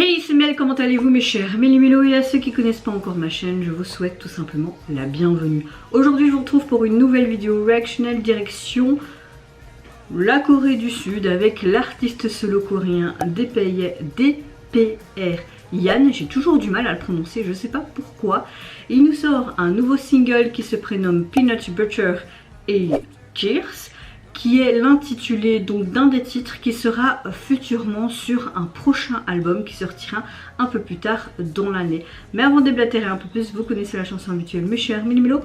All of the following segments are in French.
Hey, c'est Mel, comment allez-vous mes chers Méli-Mélo, et à ceux qui connaissent pas encore ma chaîne, je vous souhaite tout simplement la bienvenue. Aujourd'hui je vous retrouve pour une nouvelle vidéo réactionnelle direction la Corée du Sud avec l'artiste solo coréen DPR Yan. J'ai toujours du mal à le prononcer, je sais pas pourquoi. Il nous sort un nouveau single qui se prénomme Peanut Butter et Cheers, qui est l'intitulé donc d'un des titres qui sera futurement sur un prochain album qui sortira un peu plus tard dans l'année. Mais avant de déblatérer un peu plus, vous connaissez la chanson habituelle mes chers Méli-Mélo.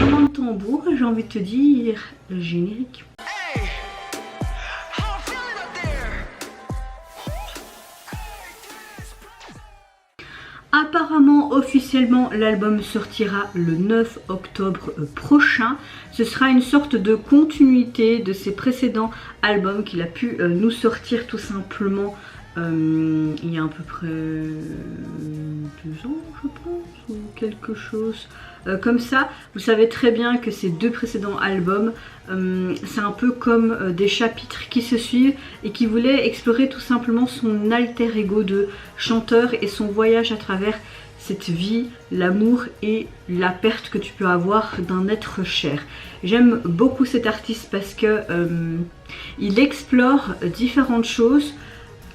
Moment de tambour, j'ai envie de te dire générique. Apparemment, officiellement, l'album sortira le 9 octobre prochain. Ce sera une sorte de continuité de ses précédents albums qu'il a pu nous sortir tout simplement il y a à peu près 2 ans, je pense, ou quelque chose comme ça. Vous savez très bien que ces deux précédents albums, c'est un peu comme des chapitres qui se suivent et qui voulaient explorer tout simplement son alter ego de chanteur et son voyage à travers cette vie, l'amour et la perte que tu peux avoir d'un être cher. J'aime beaucoup cet artiste parce que il explore différentes choses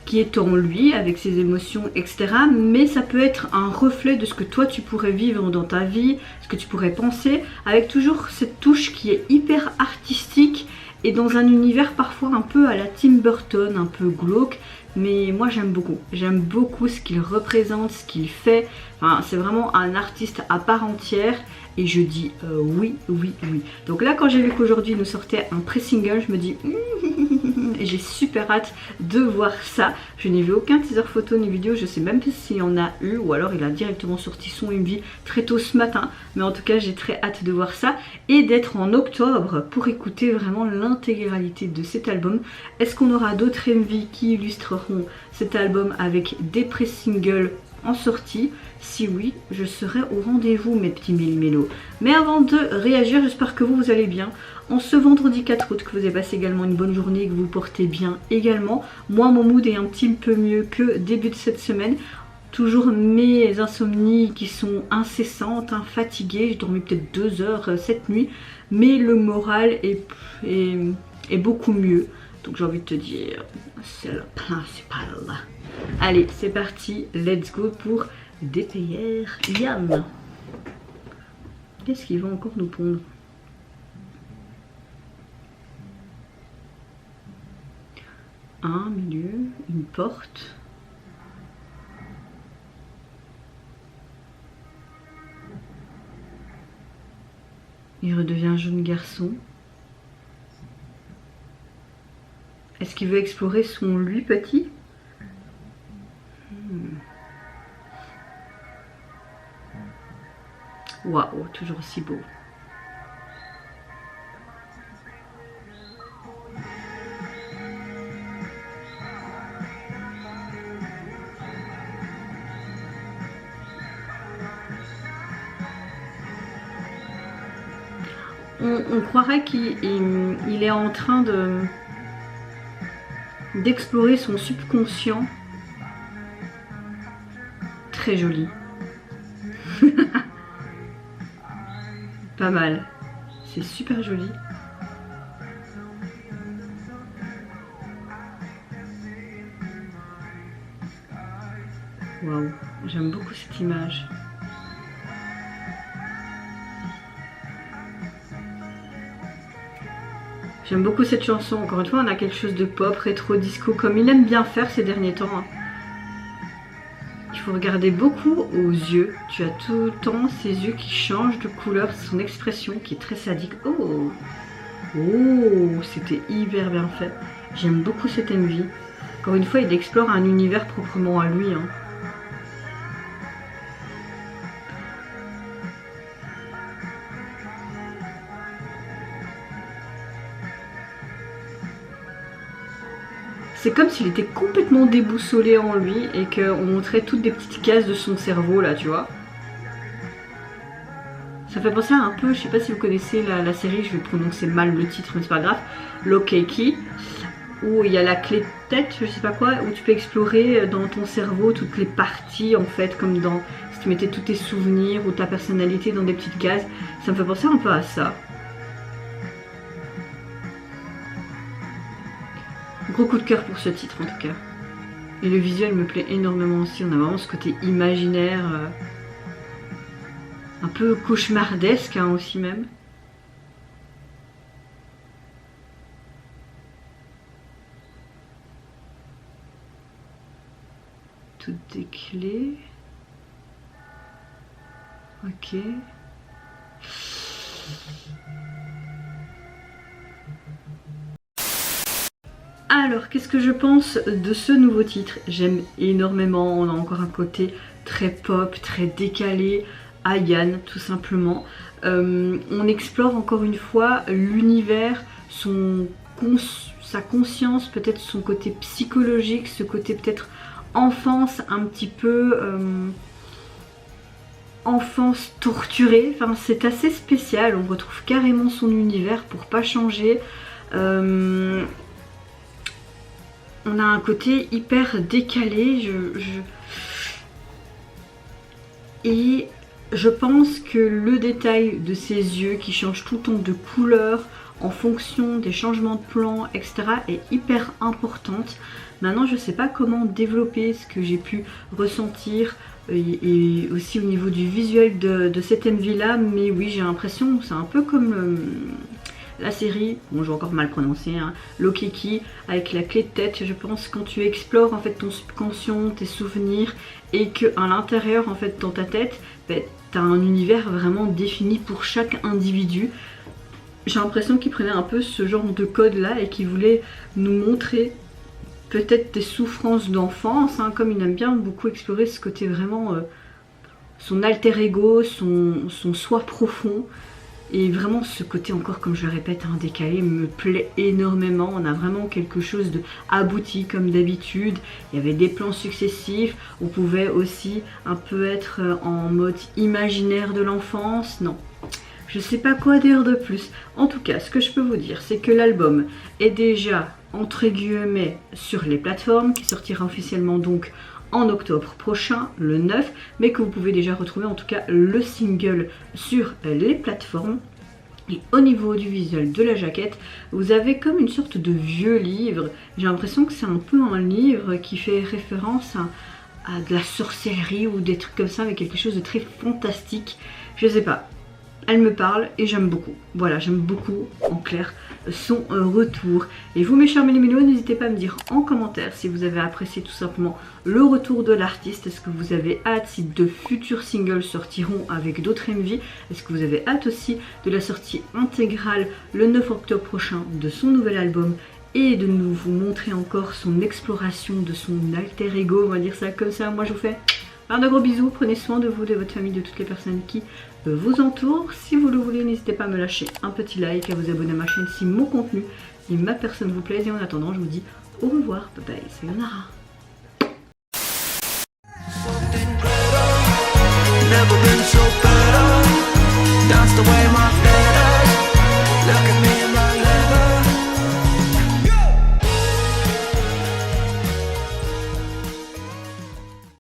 qui est en lui, avec ses émotions, etc. Mais ça peut être un reflet de ce que toi tu pourrais vivre dans ta vie, ce que tu pourrais penser, avec toujours cette touche qui est hyper artistique et dans un univers parfois un peu à la Tim Burton, un peu glauque. Mais moi j'aime beaucoup ce qu'il représente, ce qu'il fait. Enfin, c'est vraiment un artiste à part entière et je dis oui. Donc là quand j'ai vu qu'aujourd'hui il nous sortait un pré-single, je me dis j'ai super hâte de voir ça. Je n'ai vu aucun teaser photo ni vidéo, je sais même pas s'il y en a eu ou alors il a directement sorti son MV très tôt ce matin. Mais en tout cas j'ai très hâte de voir ça et d'être en octobre pour écouter vraiment l'intégralité de cet album. Est-ce qu'on aura d'autres MV qui illustreront cet album avec des pré-singles en sortie? Si oui, je serai au rendez-vous mes petits Méli-Mélo. Mais avant de réagir, j'espère que vous allez bien. En ce vendredi 4 août, que vous avez passé également une bonne journée, que vous vous portez bien également. Moi, mon mood est un petit peu mieux que début de cette semaine. Toujours mes insomnies qui sont incessantes, fatiguées. J'ai dormi peut-être 2 heures cette nuit. Mais le moral est beaucoup mieux. Donc j'ai envie de te dire, c'est le principal. Allez, c'est parti, let's go pour DPR Yan. Qu'est-ce qu'il va encore nous pondre? Un milieu, une porte. Il redevient un jeune garçon. Est-ce qu'il veut explorer son lui petit? Waouh, toujours aussi beau. On croirait qu'il est en train d'explorer son subconscient. Très joli. Pas mal. C'est super joli. Waouh, j'aime beaucoup cette image. J'aime beaucoup cette chanson. Encore une fois, on a quelque chose de pop, rétro, disco, comme il aime bien faire ces derniers temps. Il faut regarder beaucoup aux yeux. Tu as tout le temps ses yeux qui changent de couleur, son expression qui est très sadique. Oh, c'était hyper bien fait. J'aime beaucoup cette MV. Encore une fois, il explore un univers proprement à lui. C'est comme s'il était complètement déboussolé en lui et qu'on montrait toutes des petites cases de son cerveau là, tu vois. Ça fait penser à un peu, je sais pas si vous connaissez la série, je vais prononcer mal le titre mais c'est pas grave, Low Keiki. où il y a la clé de tête, je sais pas quoi, où tu peux explorer dans ton cerveau toutes les parties en fait, comme dans si tu mettais tous tes souvenirs ou ta personnalité dans des petites cases. Ça me fait penser un peu à ça. Gros coup de cœur pour ce titre en tout cas. Et le visuel me plaît énormément aussi, on a vraiment ce côté imaginaire, un peu cauchemardesque hein, aussi même. Toutes des clés. Ok. Alors, qu'est-ce que je pense de ce nouveau titre? J'aime énormément, on a encore un côté très pop, très décalé, Ayan tout simplement. On explore encore une fois l'univers, sa conscience, peut-être son côté psychologique, ce côté peut-être enfance un petit peu... enfance torturée, enfin c'est assez spécial, on retrouve carrément son univers pour pas changer. On a un côté hyper décalé, et je pense que le détail de ses yeux qui changent tout le temps de couleur en fonction des changements de plan, etc. est hyper importante. Maintenant je sais pas comment développer ce que j'ai pu ressentir et aussi au niveau du visuel de cette MV là, mais oui j'ai l'impression c'est un peu comme la série, bon je vais encore mal prononcer, hein, Lokeki avec la clé de tête. Je pense quand tu explores en fait ton subconscient, tes souvenirs et que à l'intérieur en fait dans ta tête, ben, tu as un univers vraiment défini pour chaque individu. J'ai l'impression qu'il prenait un peu ce genre de code là et qu'il voulait nous montrer peut-être des souffrances d'enfance, hein, comme il aime bien beaucoup explorer ce côté vraiment son alter ego, son soi profond. Et vraiment ce côté encore, comme je le répète, hein, décalé me plaît énormément. On a vraiment quelque chose de abouti comme d'habitude. Il y avait des plans successifs. On pouvait aussi un peu être en mode imaginaire de l'enfance. Non, je sais pas quoi dire de plus. En tout cas, ce que je peux vous dire, c'est que l'album est déjà entre guillemets sur les plateformes, qui sortira officiellement donc en octobre prochain, le 9, mais que vous pouvez déjà retrouver en tout cas le single sur les plateformes. Et au niveau du visuel de la jaquette, vous avez comme une sorte de vieux livre. J'ai l'impression que c'est un peu un livre qui fait référence à de la sorcellerie ou des trucs comme ça, avec quelque chose de très fantastique. Je sais pas. Elle me parle et j'aime beaucoup. Voilà, j'aime beaucoup en clair son retour. Et vous mes chers mélimélos, n'hésitez pas à me dire en commentaire si vous avez apprécié tout simplement le retour de l'artiste. Est-ce que vous avez hâte si de futurs singles sortiront avec d'autres MV? Est-ce que vous avez hâte aussi de la sortie intégrale le 9 octobre prochain de son nouvel album et de nous vous montrer encore son exploration de son alter ego, on va dire ça comme ça. Moi je vous fais un de gros bisous, prenez soin de vous, de votre famille, de toutes les personnes qui vous entourent. Si vous le voulez, n'hésitez pas à me lâcher un petit like, à vous abonner à ma chaîne si mon contenu et ma personne vous plaisent. Et en attendant, je vous dis au revoir, bye bye, sayonara.